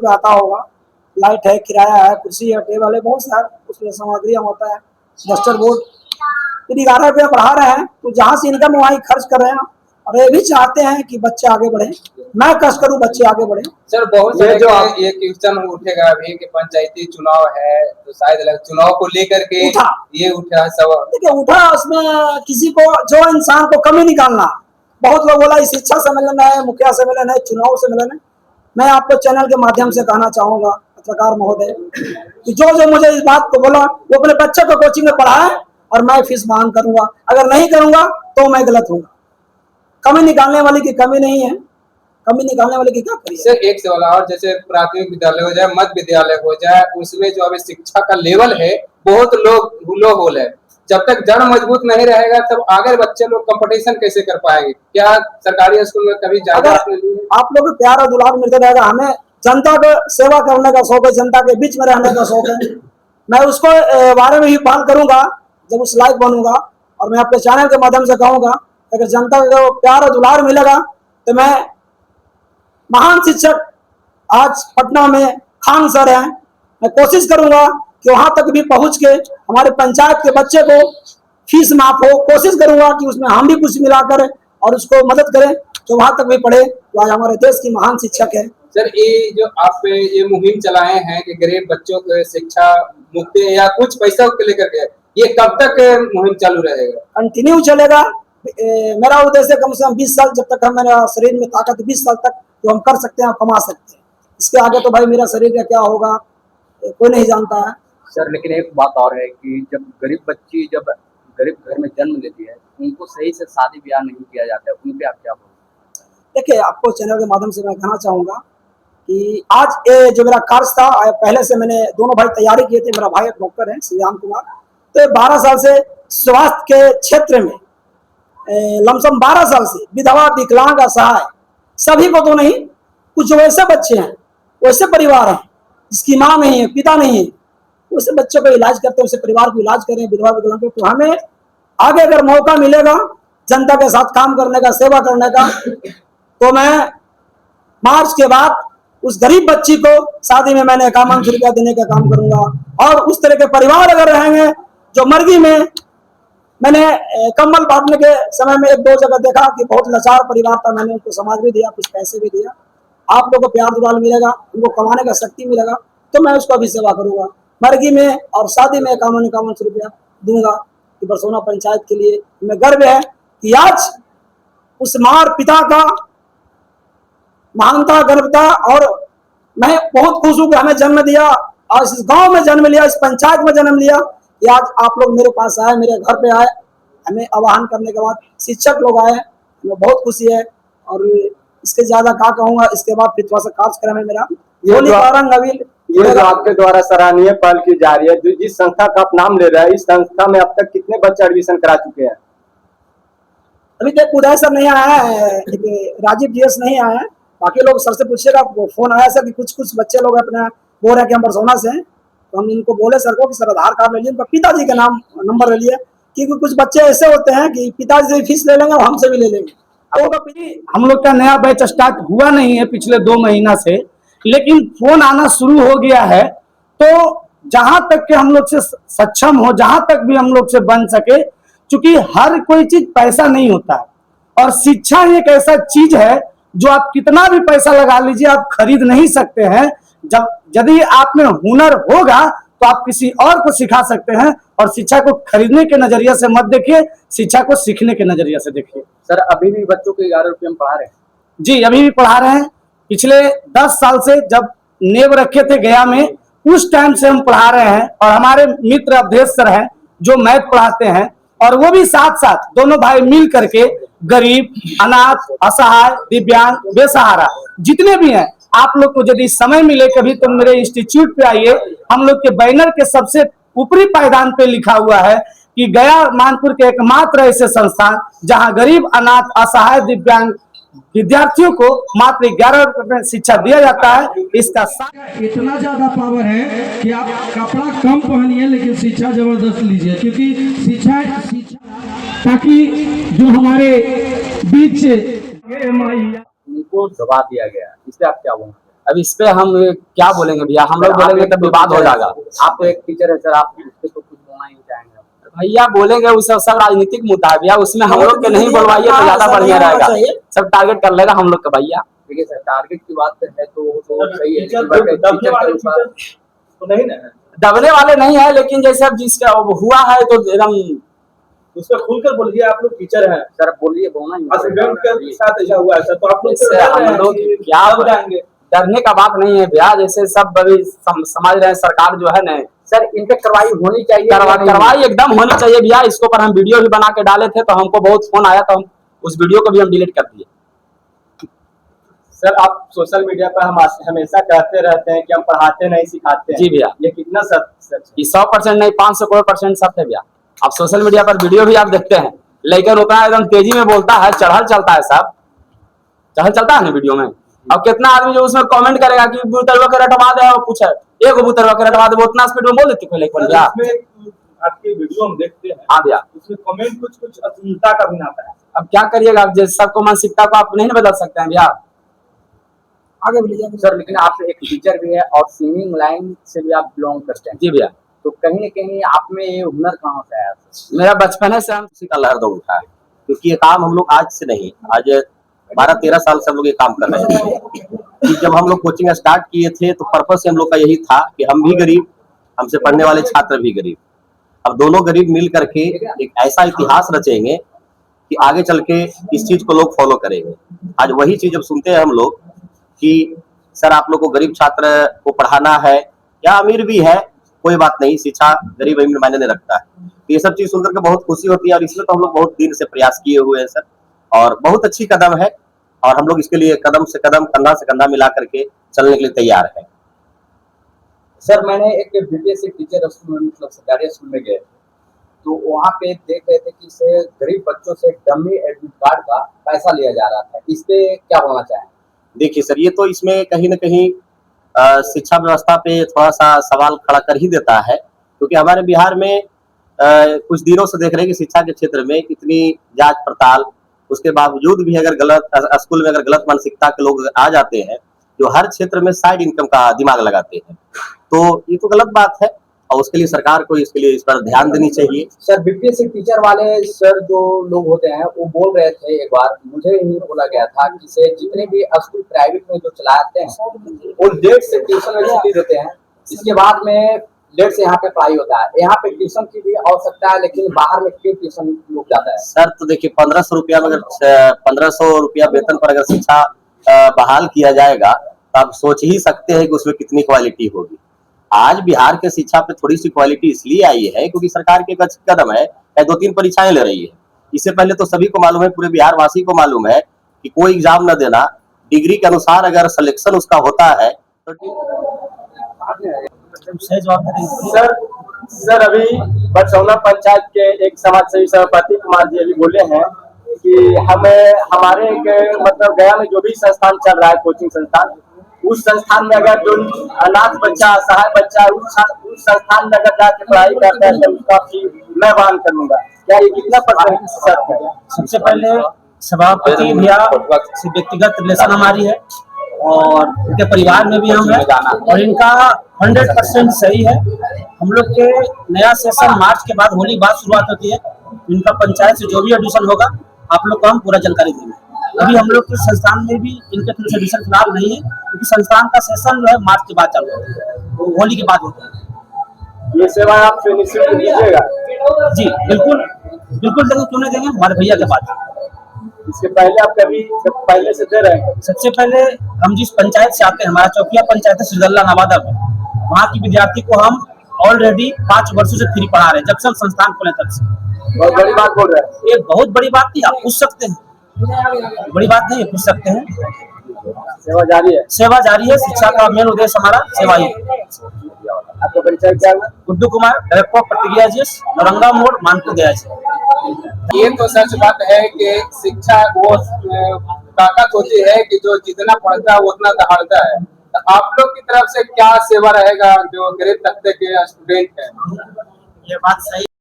आता होगा, लाइट है, किराया है, कुर्सी है, टेबल है, बहुत सारा उसमें सामग्रियाँ होता है, डस्टर बोर्ड। फिर 11 रुपया बढ़ा रहे हैं, तो जहाँ से इनकम है वहीं खर्च कर रहे हैं। और ये भी चाहते हैं कि बच्चे आगे बढ़े, मैं कष्ट करूँ बच्चे आगे बढ़े। सर बहुत सारे जो ये क्वेश्चन उठेगा अभी कि पंचायती चुनाव है तो शायद चुनाव को लेकर के ये उठा सब। देखिए उठा, उसमें किसी को जो इंसान को कमी निकालना, बहुत लोग बोला शिक्षा सम्मेलन है, मुखिया सम्मेलन है, चुनाव सम्मेलन है। मैं आपको चैनल के माध्यम से कहना चाहूंगा पत्रकार महोदय कि जो जो मुझे इस बात को बोला वो अपने बच्चे को कोचिंग में पढ़ाए और मैं फीस मांग करूंगा, अगर नहीं करूंगा तो मैं गलत हूँ। कमी निकालने वाली की कमी नहीं है, कमी निकालने वाले की क्या करिए। सर एक सवाल और, जैसे प्राथमिक विद्यालय हो जाए, मध्य विद्यालय हो जाए, उसमें जो अभी शिक्षा का लेवल है बहुत लो होल है। जब तक जड़ मजबूत नहीं रहेगा तब आगे बच्चे लोग कंपटीशन कैसे कर पाएंगे? क्या सरकारी स्कूल में कभी जाकर आप लोग प्यार और दुलार मिलते रहेगा, हमें जनता को सेवा करने का शौक है, जनता के बीच में रहने का शौक है। मैं उसको बारे में ही बात करूंगा जब उस लायक बनूंगा, और मैं अपने चैनल के माध्यम से कहूंगा अगर जनता को प्यार और दुलार मिलेगा तो मैं महान शिक्षक आज पटना में खान सर हैं, मैं कोशिश करूंगा कि वहां तक भी पहुंच के हमारे पंचायत के बच्चे को फीस माफ हो, कोशिश करूंगा कि उसमें हम भी कुछ मिलाकर और उसको मदद करें तो वहां तक भी पढ़े, तो आज हमारे देश की महान शिक्षक है। सर ये जो आप ये मुहिम चलाए हैं कि गरीब बच्चों को शिक्षा मुक्ति या कुछ पैसा के लेकर के, ये कब तक मुहिम चालू रहेगा? कंटिन्यू चलेगा। मेरा उद्देश्य कम से कम 20 साल, जब तक मेरा शरीर में ताकत 20 साल तक तो हम कर सकते हैं, कमा सकते हैं। इसके आगे तो भाई मेरा शरीर का क्या होगा कोई नहीं जानता है। सर लेकिन एक बात और है कि जब गरीब बच्ची जब गरीब घर में जन्म लेती है उनको सही से शादी ब्याह नहीं किया जाता है, उन पे आप क्या बोलोगे? देखिए आपको चैनल के माध्यम से मैं कहना चाहूँगा कि आज ये जो मेरा कार्य था, पहले से मैंने दोनों भाई तैयारी किए थे। मेरा भाई एक डॉक्टर है श्रीराम कुमार, तो 12 साल से स्वास्थ्य के क्षेत्र में लमसम 12 साल से विधवा विकलांग असहाय सभी को तो नहीं, कुछ वैसे बच्चे हैं, वैसे परिवार हैं जिसकी माँ नहीं है, पिता नहीं है, वैसे बच्चों को इलाज करते हैं, वैसे परिवार को इलाज करें विधवा विकलांग को। तो हमें आगे अगर मौका मिलेगा जनता के साथ काम करने का, सेवा करने का, तो मैं मार्च के बाद उस गरीब बच्ची को शादी में मैंने 51 रुपया देने का काम करूंगा। और उस तरह के परिवार अगर रहेंगे जो मरगी में, मैंने कम्बल बांटने के समय में 1-2 जगह देखा कि बहुत लाचार परिवार था, मैंने उनको समाज भी दिया, कुछ पैसे भी दिया। आप लोगों को प्यार दुलार मिलेगा, उनको कमाने का शक्ति मिलेगा, तो मैं उसका भी सेवा करूंगा। मरगी में और शादी में 51 रुपया दूंगा कि बरसोना पंचायत के लिए। मैं गर्व है कि आज उस मार पिता का महानता गर्वता, और मैं बहुत खुश हूँ कि हमें जन्म दिया और इस गांव में जन्म लिया, इस पंचायत में जन्म लिया। कि आज आप लोग मेरे पास आए, मेरे घर पे आए, हमें आह्वान करने के बाद शिक्षक लोग आए, हमें बहुत खुशी है। और इसके ज्यादा क्या कहूँगा, इसके बाद फिर थोड़ा सा कार्यक्रम है मेरा ये जो आपके द्वारा सराहनीय पहल की जा रही है, जो जिस संस्था का आप नाम ले रहे हैं, इस संस्था में अब तक कितने बच्चे एडमिशन करा चुके हैं? अभी तक उदय सर नहीं आया है, राजीव जीएस नहीं आया है, बाकी लोग सर से पूछिएगा। फोन आया सर कि कुछ बच्चे लोग अपना बोल रहे हैं कि हम बरसोना से हैं, तो हम इनको बोले सर को कि सर आधार कार्ड ले लीजिए, उनका पिताजी का नाम नंबर ले लिए, क्योंकि कुछ बच्चे ऐसे होते हैं कि पिताजी से फीस ले लेंगे और हमसे भी ले लेंगे। हम लोग का नया बैच स्टार्ट हुआ नहीं है पिछले 2 महीना से, लेकिन फोन आना शुरू हो गया है। तो जहां तक के हम लोग से सक्षम हो, जहां तक भी हम लोग से बन सके, क्योंकि हर कोई चीज पैसा नहीं होता है, और शिक्षा एक ऐसा चीज है जो आप कितना भी पैसा लगा लीजिए आप खरीद नहीं सकते हैं। जब यदि आप में हुनर होगा तो आप किसी और को सिखा सकते हैं, और शिक्षा को खरीदने के नजरिए से मत देखिए, शिक्षा को सीखने के नजरिए से देखिए। सर अभी भी बच्चों को 11 रुपये में पढ़ा रहे हैं? जी अभी भी पढ़ा रहे हैं। पिछले 10 साल से जब नेब रखे थे गया में, उस टाइम से हम पढ़ा रहे हैं। और हमारे मित्र अवधेश सर हैं जो मैथ पढ़ाते हैं, और वो भी साथ साथ दोनों भाई मिल करके गरीब, अनाथ, असहाय, दिव्यांग, बेसहारा जितने भी हैं, आप लोग को यदि समय मिले कभी तो मेरे इंस्टीट्यूट पे आइए। हम लोग के बैनर के सबसे ऊपरी पायदान पे लिखा हुआ है कि गया मानपुर के एकमात्र ऐसे संस्थान जहां गरीब, अनाथ, असहाय, दिव्यांग विद्यार्थियों को मात्र 11 रुपए में शिक्षा दिया जाता है। इसका इतना ज्यादा पावर है कि आप कपड़ा कम पहनिए लेकिन शिक्षा जबरदस्त लीजिए, क्योंकि शिक्षा ताकि जो हमारे बीच उनको दबा दिया गया, इससे आप क्या बोलेंगे? अब इस पे हम क्या बोलेंगे भैया, हम लोग बोलेंगे तब विवाद हो जाएगा। आप तो एक टीचर है सर, आप इस पे तो कुछ बोलना ही चाहेंगे? भैया बोलेंगे वो सब राजनीतिक मुद्दा है भैया, उसमें हम लोग के नहीं बोलवाइए तो ज्यादा बढ़िया रहेगा। सब टारगेट कर लेगा हम लोग का भैया। देखिए सर, टारगेट की बात है तो सही है, तो नहीं ना, दबने वाले नहीं है, लेकिन जैसे अब जिसका हुआ है तो एकदम उसमें खुलकर बोलिए। आप लोग टीचर हैं सर, बोलिए, बोलना ही स्टूडेंट के साथ ऐसा हुआ है सर, तो आप लोग इससे हम लोग क्या बताएंगे? डरने का बात नहीं है भैया, जैसे सब अभी समझ रहे हैं सरकार जो है ना, सर इन पे कार्रवाई होनी चाहिए। कार्रवाई एकदम होनी चाहिए भैया। इसके ऊपर हम वीडियो भी बना के डाले थे, तो हमको बहुत फोन आया, तो हम उस वीडियो को भी हम डिलीट कर दिए। सर आप सोशल मीडिया पर हम हमेशा कहते रहते हैं कि हम पढ़ाते नहीं सिखाते हैं। जी भैया, ये कितना सच है? ये 100% नहीं 500 करोड़% सत्य है भैया। आप सोशल मीडिया पर वीडियो भी आप देखते हैं, लेकिन उतना एकदम तेजी में बोलता है, चढ़ल चलता है, सब चढ़ल चलता है ना वीडियो में। अब कितना आदमी जो उसमें कमेंट करेगा कि कबूतर के रटवा दे, और पूछे एक कबूतर के रटवा दे, वो उतना स्पीड में बोल देती है भैया। आपकी वीडियो हम देखते हैं, हाँ भैया, उसमें कमेंट कुछ अश्लीलता का भी आता है। अब क्या करिएगा, अब जैसे सबको मानसिकता को आप नहीं बदल सकते हैं भैया। आगे बोलिए सर, लेकिन आप एक टीचर भी है और सिंगिंग लाइन से भी आप बिलोंग करते हैं। जी भैया, तो कहीं न कहीं आप में ये हुनर कहाँ से आया? मेरा बचपन से हम उसी का लहर दौड़ उठा है, क्योंकि ये काम हम लोग आज से नहीं, आज 12-13 साल से हम लोग ये काम कर रहे हैं। कि जब हम लोग कोचिंग स्टार्ट किए थे तो पर्पस हम लोग का यही था कि हम भी गरीब, हमसे पढ़ने वाले छात्र भी गरीब, अब दोनों गरीब मिल करके एक ऐसा इतिहास रचेंगे कि आगे चल के इस चीज को लोग फॉलो करेंगे। आज वही चीज जब सुनते हैं हम लोग कि सर आप लोग को गरीब छात्र को पढ़ाना है या अमीर भी है, कोई बात नहीं, शिक्षा गरीब अमीर मायने नहीं रखता है। तो ये सब चीज सुनकर के बहुत खुशी होती है, और इसमें तो हम लोग बहुत दिन से प्रयास किए हुए हैं सर, और बहुत अच्छी कदम है, और हम लोग इसके लिए कदम से कदम, कंधा से कंधा मिला करके चलने के लिए तैयार है। सर, मैंने एक बीपीएससी टीचर स्कूल में, मतलब सरकारी स्कूल में गए, तो वहाँ पे देख रहे थे कि से गरीब बच्चों से डमी एडमिट कार्ड का पैसा लिया जा रहा था। इस पे क्या बोलना चाहें? देखिए सर, ये तो इसमें कहीं न कहीं शिक्षा व्यवस्था पे थोड़ा सा सवाल खड़ा कर ही देता है, क्योंकि हमारे बिहार में कुछ दिनों से देख रहे हैं कि शिक्षा के क्षेत्र में कितनी जांच पड़ताल, उसके बावजूद भी अगर गलत स्कूल में अगर गलत मानसिकता के लोग आ जाते हैं, जो हर क्षेत्र में साइड इनकम का दिमाग लगाते हैं, तो ये तो गलत बात है, और उसके लिए सरकार को इस पर ध्यान देनी चाहिए। सर, बीपीएससी टीचर वाले सर जो लोग होते हैं वो बोल रहे थे, एक बार मुझे ही बोला गया था कि से जितने भी स्कूल प्राइवेट में जो चलाते हैं वो 1:30 से ट्यूशन में छुट्टी देते हैं, इसके बाद में 1:30 से यहाँ पे पढ़ाई होता है। यहाँ पे ट्यूशन की भी आवश्यकता है, लेकिन बाहर में क्यों ट्यूशन लोग जाता है? सर तो देखिए 1500 रुपया में, अगर 1500 रुपया वेतन पर अगर शिक्षा बहाल किया जाएगा, तो आप सोच ही सकते हैं कि उसमें कितनी क्वालिटी होगी। आज बिहार के शिक्षा पे थोड़ी सी क्वालिटी इसलिए आई है क्योंकि सरकार के कुछ कदम है, 2-3 परीक्षाएं ले रही है। इससे पहले तो सभी को मालूम है, पूरे बिहार वासी को मालूम है कि कोई एग्जाम न देना, डिग्री के अनुसार अगर सिलेक्शन उसका होता है तो सर अभी बरसौना पंचायत के एक समाज सेवी सभापति कुमार जी अभी बोले हैं कि हमारे मतलब गया में जो भी संस्थान चल रहा है, कोचिंग संस्थान, उस संस्थान में अगर जो अनाथ बच्चा, असहाय बच्चा उस संस्थान में अगर जाके पढ़ाई करता है तो उसका फी मैं वहन करूंगा। क्या ये कितना % सत्य है? सबसे पहले सभापति भैया से व्यक्तिगत रिलेशन हमारी है, और उनके परिवार में भी हम हैं, और इनका 100% सही है। हम लोग के नया सेशन मार्च के बाद होली बाद शुरुआत होती है, इनका पंचायत से जो भी एडमिशन होगा आप लोग को हम पूरा जानकारी देंगे। अभी हम लोग के संस्थान में भी इनके तरफ से एडमिशन फिलहाल नहीं है, क्योंकि संस्थान का सेशन जो है मार्च के बाद चालू होता है, वो होली के बाद होता है। ये सेवा आप सुनिश्चित कीजिएगा? जी बिल्कुल बिल्कुल देंगे, क्यों नहीं देंगे, हमारे भैया के बाद। इसके पहले आप कभी पहले से दे रहे हैं? सबसे पहले हम जिस पंचायत से आते हैं, हमारा चौकिया पंचायत है श्रीगल्ला नवादा में, वहाँ की विद्यार्थी को हम ऑलरेडी 5 वर्षों से फ्री पढ़ा रहे हैं, जब से हम संस्थान खोले तब से। बहुत बड़ी बात बोल रहे हैं। ये बहुत बड़ी बात थी, आप पूछ सकते हैं, बड़ी बात नहीं है, पूछ सकते हैं। सेवा जारी है? सेवा जारी है, शिक्षा का मेन उद्देश्य हमारा सेवा ही है। आपका परिचय क्या है? गुड्डू कुमार, डायरेक्टर प्रतिज्ञा जी, औरंगा मोड़, मानपुर गया जी। ये तो सच बात है कि शिक्षा वो ताकत होती है कि जो जितना पढ़ता है उतना दहाड़ता है। तो आप लोग की तरफ से क्या सेवा रहेगा जो गरीब तबके के स्टूडेंट हैं? ये बात सही